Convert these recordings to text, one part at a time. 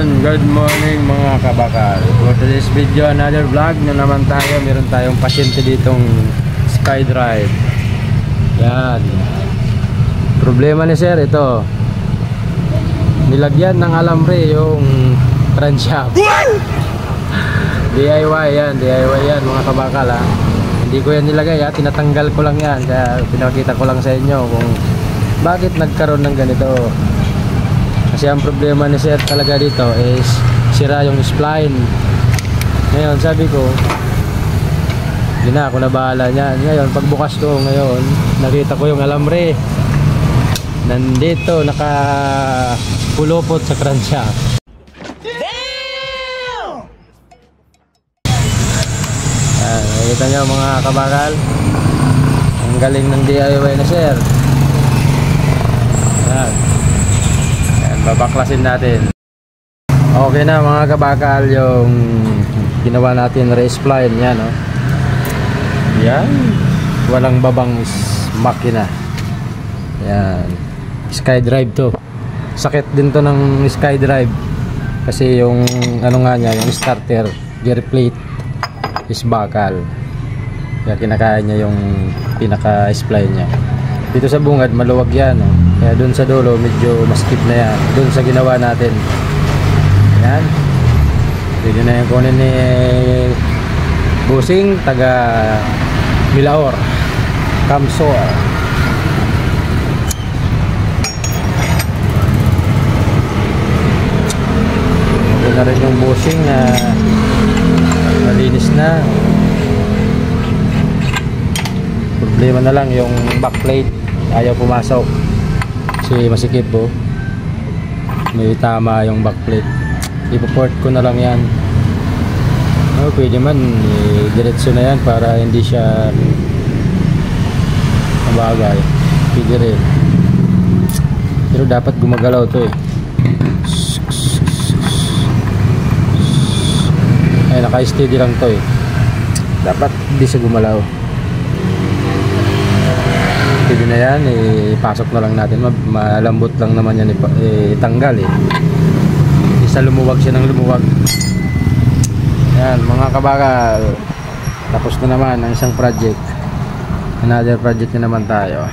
Ayun, good morning mga kabakal. For today's video, another vlog na naman tayo. Meron tayong pasyente ditong SkyDrive. Yan. Problema ni sir, ito. Nilagyan ng alambre yung crankshaft. DIY yan, DIY yan mga kabakal ha. Hindi ko yan nilagay ha, tinatanggal ko lang yan. Kaya pinakita ko lang sa inyo kung bakit nagkaroon ng ganito. Kasi ang problema ni sir talaga dito is sira yung spline. Ngayon sabi ko, hindi na ako na bahala niyan. Ngayon pagbukas ko ngayon, nakita ko yung alambre nandito nakapulupot sa crankshaft. Nakikita nyo mga kabakal, ang galing ng DIY na sir. Babaklasin natin. Okay na mga kabakal yung ginawa natin race spline yan, no? Yan, walang babang makina. Yan, SkyDrive to. Sakit din to ng SkyDrive kasi yung ano nga niya, yung starter gear plate is bakal. Kaya kinakain niya yung pinaka spline niya. Dito sa bungad maluwag yan, no? Kaya dun sa dulo medyo maskip na yan. Dun sa ginawa natin. Yan. Pwede na yung kunin ni Busing taga Milaor Kamsor. Okay na rin yung Busing na malinis na. Problema na lang yung backplate ayaw pumasok kasi masikip po. May tama yung backplate. Ipoport ko na lang yan. Pwede man diretso na yan para hindi siya mabagay. Pwede rin, pero dapat gumagalaw to eh. Ay, naka-steady lang to eh. Dapat hindi siya gumalaw. Pwede na yan, ipasok na lang natin. Malambot lang naman yan itanggal eh. Isa lumuwag siya ng lumuwag. Yan mga kabakal, tapos na naman ang isang project. Another project na naman tayo.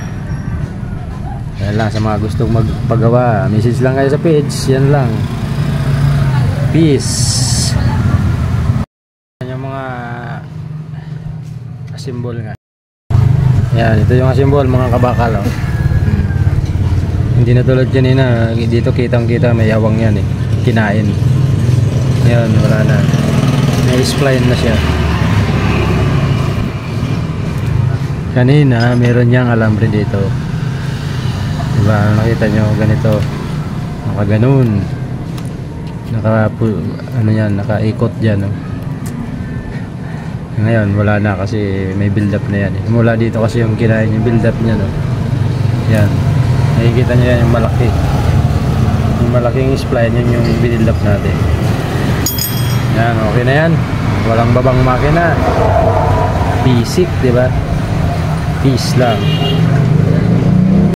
Yan lang sa mga gustong magpagawa, message lang kayo sa page. Yan lang. Peace. Yan yung mga symbol nga. Yan, ito yung symbol mga kabakal, oh. Hindi na tulad kanina, dito kitang kita may hawang yan eh, kinain. Yan, wala na, may spline na siya. Kanina meron niyang alambre dito, diba? Nakita nyo ganito, nakaganon, ano yan, nakaikot dyan, oh. Ngayon wala na kasi may build up na yan eh. Mula dito kasi yung kinain yung build up niya, no? Yan, nakikita nyo yan yung malaki, yung malaking spline, yun yung build up natin. Yan, okay na yan, walang babang makina, basic, diba? Peace lang.